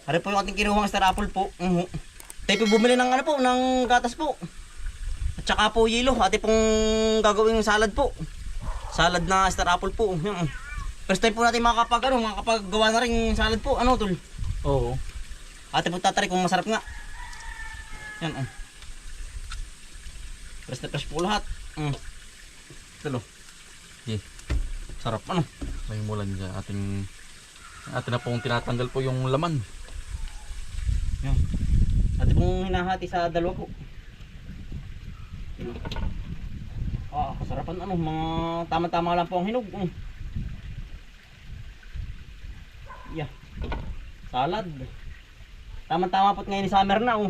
Ari po yung ating kinuhang star apple po. Tayo po bumili ng ano po, ng gatas po. At saka po yelo, ate pong gagawing salad po. Salad na star apple po. First time po natin makakapagawa na rin salad po. Ano tol? Oo. Ate po tatry kung masarap nga. Yan Fresh na fresh po lahat. Tulo. Yeah. Sarap ano. May mulan dyan. Atin na pong tinatanggal po yung laman. Yan. Ate pong hinahati sa dalawa po. Kasarapan ano. Mga tama-tama lang po ang hinog. Yeah. Salad. Tama-tama po ngayon ni summer na.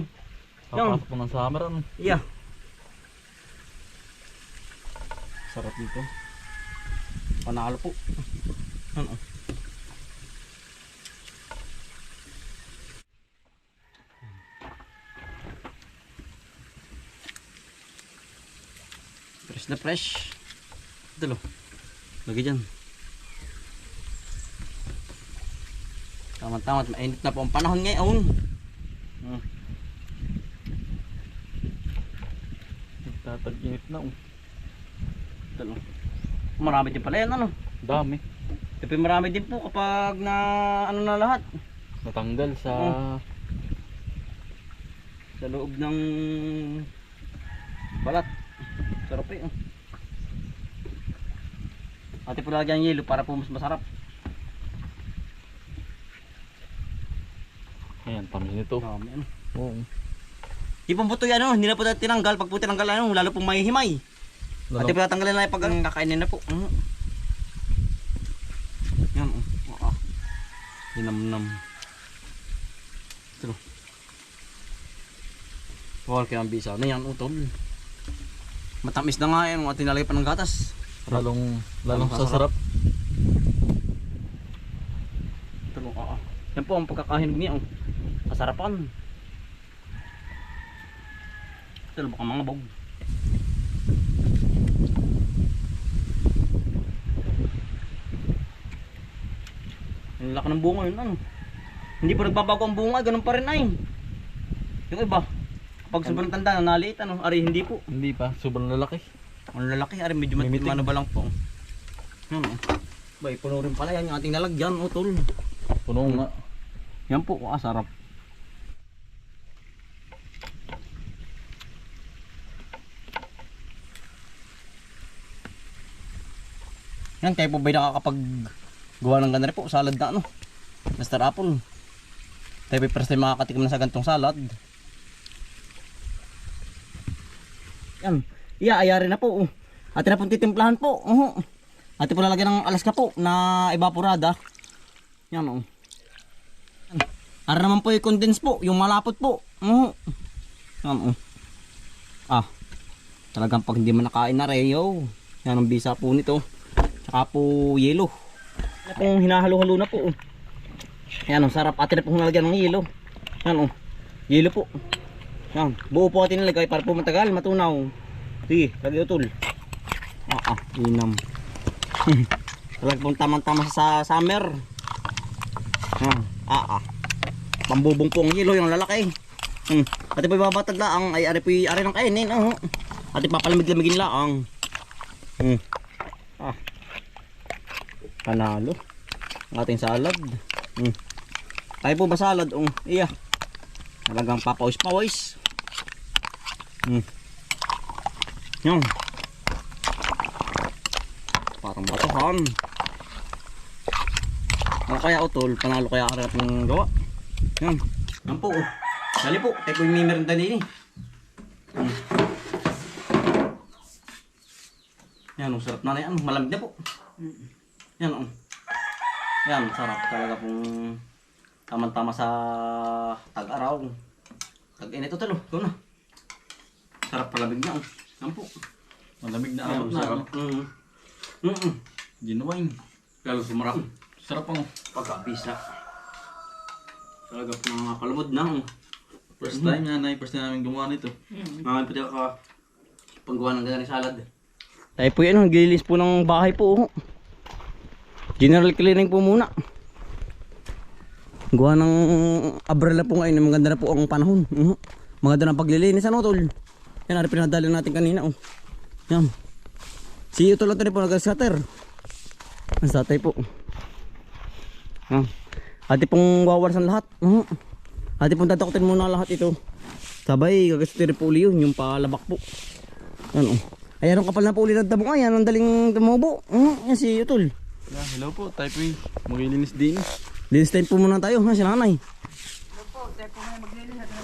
Papasok po ng summer. Ano? Yeah. Sarap dito. Panalo po. Fresh na fresh. Ito lo. Lagi dyan. Tama-tama. Mainit na po ang panahon ngayon. Tatag-init na. Ito lo. Marami din pala yan ano. Dami. Ito marami din po kapag na ano na lahat. Natanggal sa sa loob ng balat. Sarap eh. Ate po lagyan ng yelo para po mas masarap. Ayan, tamis nito. Dami ano. Oo. Di po po yan ano, hindi na po tinanggal. Pag po tinanggal ano, lalo pong may himay. Ate po tatanggalin na yung pag kakainin na po. Yan Hinamnam. Ito. Bawal kaya ang bisa. Ano yan utol? Matamis na nga yan. Mga tinalagay pa ng gatas. Lalong sasarap. Ito. Yan po ang pagkakahinog niya. Kasarapan. Ito baka mga bog. Ang laki ng bunga yun ano. Hindi pa nagbabago ang bunga, ganun pa rin ay. Yung iba, kapag sobrang tanda na naliit ano, ari hindi po. Hindi pa, sobrang lalaki. Ang lalaki, ari medyo ano ba lang po. Bay, puno rin pala yan yung ating lalagyan, utol. Puno nga. Yan po, sarap. Yan, kayo po ba'y nakakapag gawa ng ganda rin po, salad na ano, Mr. Apple. Tayo ba'y first time makakatikim na sa gantong salad. Yan, ayarin na po. Atin na pong titimplahan po. Atin po lalagyan ng alaska po na evaporada. Yan Ara naman po yung condense po, yung malapot po. Yan talagang pag hindi man nakain na reyo. Yan ang bisa po nito. Tsaka po yelo. Yan pong hinahalo-halo na po. Yan sarap. Atin na pong nalagyan ng yelo. Yan yelo po. Yan, buo po atin nilagay para po matagal, matunaw. Sige, lagi utol. Inam. Talagang pong tamang-tama sa summer. Yan, pambubong po ang yelo, yung lalaki. Ate po ibabatag laang, ay ari po ari ng kainin. Ate papalamig-lamigin laang. Panalo ang ating salad. Tayo po ba salad? Iya. Talagang papawis-pawis. Yan. Parang batuhan. Ano kaya utol? Panalo kaya ang ating gawa? Yan. Yan po. Dali po. Tayo po yung may merenda din Yan. Sarap na yan. Malamig na po. Yan Yan, sarap talaga pong tamang-tama sa tag-araw. Tag-init ito talo. Ito na. Sarap palamig na. Yan po. Malamig na Yan, sarap. Ginuwain. Lalo sumarap. Sarap ang Pagkapisa. Talaga pong mga kalumod na. first time namin gumawa nito. Mga pwede ka panggawa ng ganyan salad. Tayo po yan, naglilinis po ng bahay po. General cleaning po muna. Gawa ng umbrella po ngayon. Maganda na po ang panahon. Maganda na paglilinis. Ano tol? Yan, ari pinadali natin kanina. Oh. Yan. Si Utol lang po nag-scatter. Ang satay po. Ate pong wawarsan lahat. Ate pong tatakutin muna lahat ito. Sabay gagasutin po uli yun. Yung palabak po. Yan oh. Ayan ang kapal na po uli ng tabong. Ayan ang daling tumubo. Yan si Utol. Yeah, hello po, tayo po yung maglilinis din. Linis time po muna tayo. Si nanay.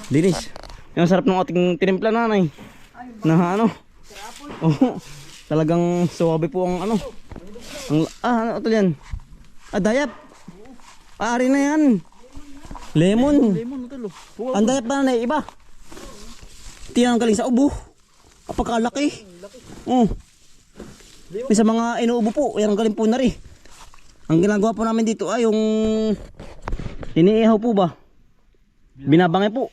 Linis. Yung sarap ng ating tinimpla nanay. Na ano. Oh, talagang suwabe po ang ano. Ano ito yan? Dayap. Ari na yan. Lemon. Lemon ito lo. Ang dayap ba na iba? Tiyang galing sa ubo. Apagkalaki. May sa mga inuubo po. Yan ang galing po na rin. Ang ginagawa po namin dito ay yung iniihaw po ba? Binabangay po.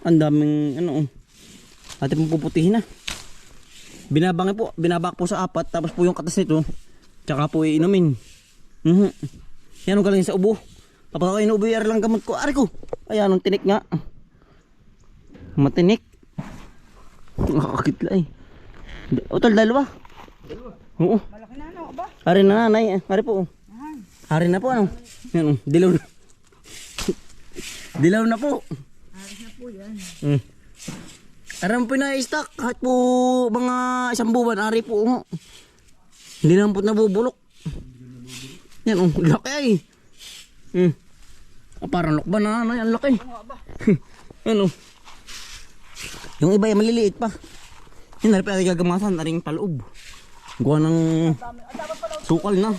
Ang daming ano. Ate pong puputihin na. Binabangay po. Binabak po sa apat. Tapos po yung katas nito. Tsaka po iinumin. Yan ang galing sa ubo. Kapag ako inuubo yung lang gamot ko. Ari ko. Ayan ang tinik nga. Matinik. Nakakakitla eh. Utol dalawa. Oo. Malaki na ano ba? Ari na nanay. Ari po. Ari na po ano. Yan, dilaw na. Dilaw na po. Aris na po yan. Aram po na i-stock. Kahit po mga isang buwan. Ari po. Hindi naman po nabubulok. Yan oh. Laki ay. Parang lokban na nanay. Ang laki. Yan oh. Yung iba ay maliliit pa. Yan na rin pa gagamasan. Aring paloob. Gawa ng sukal na.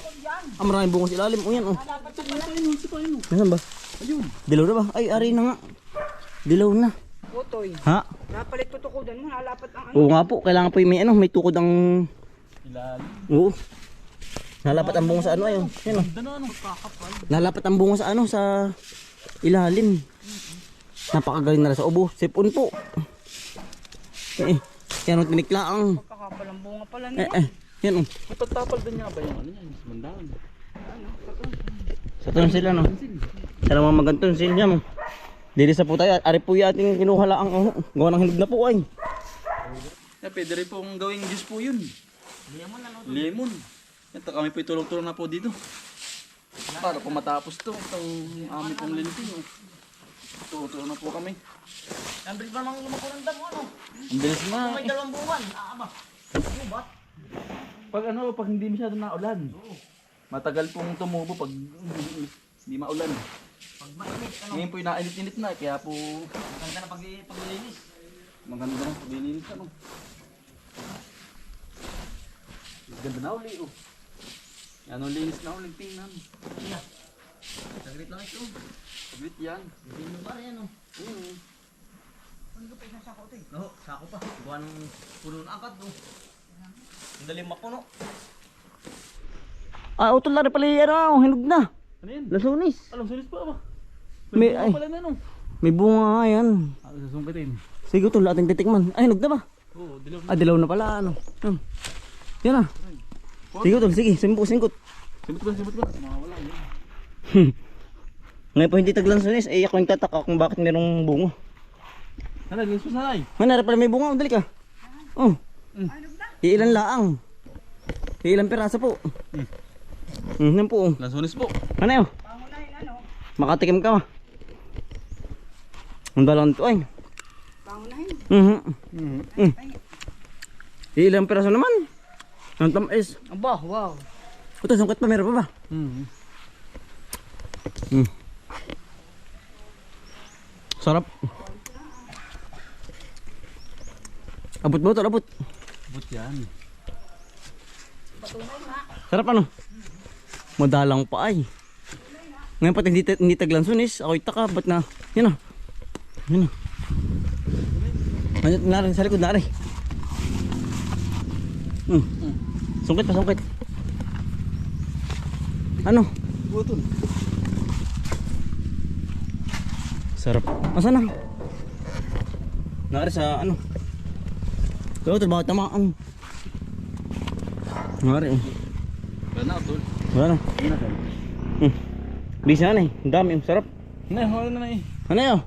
Maraming bunga sa ilalim. O yan o. Nasaan ba? Dilaw na ba? Ay, ari na nga. Dilaw na. Utoy. Ha? Napalit tutukudan mo. Nalapat ang ano. Oo nga po. Kailangan po yung may ano. May tukod ang... Ilalim. Oo. Nalapat ang bunga sa ano ayun. Yan o. Nalapat ang bunga sa ano. Sa ilalim. Napakagaling na sa ubo. Sipon po. Yan o. Tiniklaang. Pagkakapalang bunga pala niya. Yan o. Matagtapal din niya ba yung ano yan? Mandaan. Sa tonsil ano. Sa naman magantonsil niya mo. Dili sa po tayo. Ari po yung ating kinuha lang. Gawa ng hinog na po ay. Pwede rin pong gawing juice po yun. Lemon. Yan, kami po itulong-tulong na po dito. Para po matapos to. Itong amin pong linting. Tulong na po kami. Ang bilis pa naman lumako ng damo ano. Ang bilis na. May 2 buwan. Aba. Ano ba? Pag hindi masyado na ulan. Matagal pong tumubo pag hindi maulan. Pag mainit ano. Ngayon po inainit-init na kaya po Maganda na paglilinis. maganda na paglilinis ano. Ganda na uli oh. Yan ang linis na uling tingnan. Saglit lang ito. Saglit yan. Hindi mo ba yan oh. Ang lupit na sako ito eh. Oo, sako pa. Gawa ng puno ng angkat oh. Ang daling mapuno. Utol na rin pala yan oh. Hinog na. Ano yan? Lasunis. Alam, sulis pa ba? May, bunga ay. pala na no. May bunga nga yan. Sasungkitin. Sige utol, ating titikman. Ay, hinog na ba? Oo, dilaw na. Dilaw na pala ano. Yan ah. Sige utol, sige. Singkot. Simot ko. Mawala yan. Ngayon po hindi taglansunis. Eh ako yung tataka kung bakit merong bunga. Nanay, linis po sanay. Manara pala may bunga. Dali ka. Oh. Iilan laang. Iilan piraso po. Yan po. Lansones po. Ano yun? Pangunahin ano. Makatikim ka ma. Ang dalang ito ay. Pangunahin. Iilan piraso naman. Ang tamis. Aba, wow. Ito, sungkit pa. Meron pa ba? Sarap. Abot ba ito? Abot. But yan. Sarap ano? Madalang pa ay. Ngayon pati hindi taglansunis. Ako'y taka. Ba't na? Yan o. Yan o. Narin sa likod narin. Sungkit pa, sungkit. Ano? Butol. Sarap. Asan na? Narin sa ano? Ito, trabaho tamaan. Narin. Wala na, tol. Wala na. Wala na, tol. Bisa na eh. Ang dami. Ang sarap. Hawak na eh. Ano yun?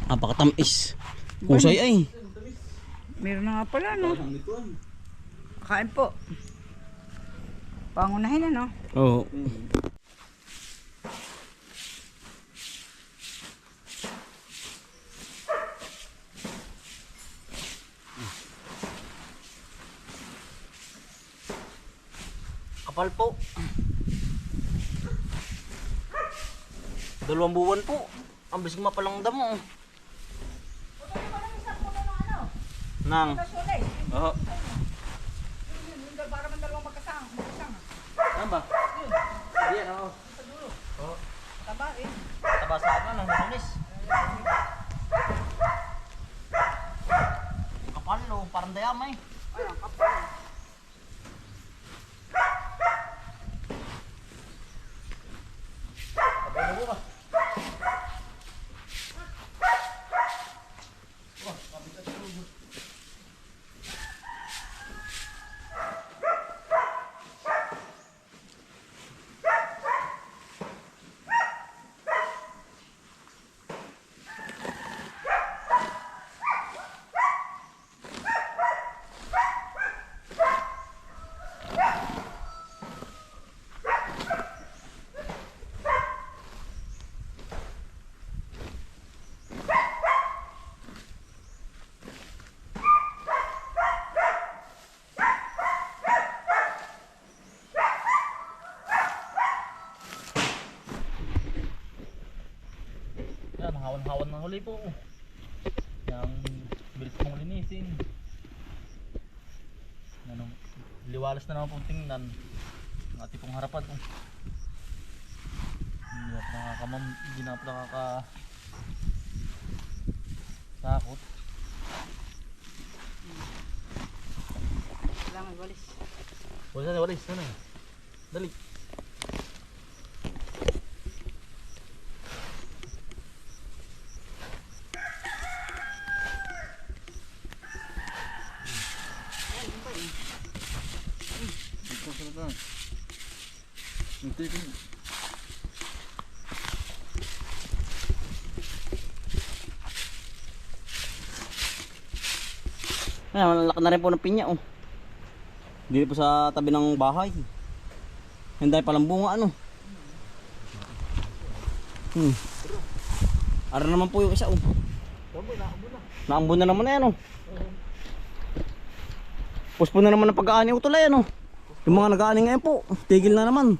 Napakatamis. Kusay ay. Meron na nga pala, no? Kain po. Pangunahin, ano? Oo. Kapal po. 2 buwan po. Ang bisig mapalang damo. Nang. Oo. Para man dalawang magkasama. Ano ba? Yan, oo. Taba eh. Taba sa ano, ng lunis. Kapal lo, parang dayamay. Ay, ang kapal. Kapal mo ba? Yan, hawan-hawan ng huli po. Yang bilis mong linisin. Ano, liwalas na naman pong tingnan. Ang ating pong harapan. Hindi na po takot. Kailangan walis. Walis, ano? Dali. Ito sa ito. Hintay ko. Ayan, malaki na rin po ng pinya oh. Dito po sa tabi ng bahay. Hindi palang bunga ano. Ara naman po yung isa oh. Naambon na naman na yan oh. Puspon na naman ang pag-aani utol yan oh. Yung mga nag-aani ngayon po, tigil na naman.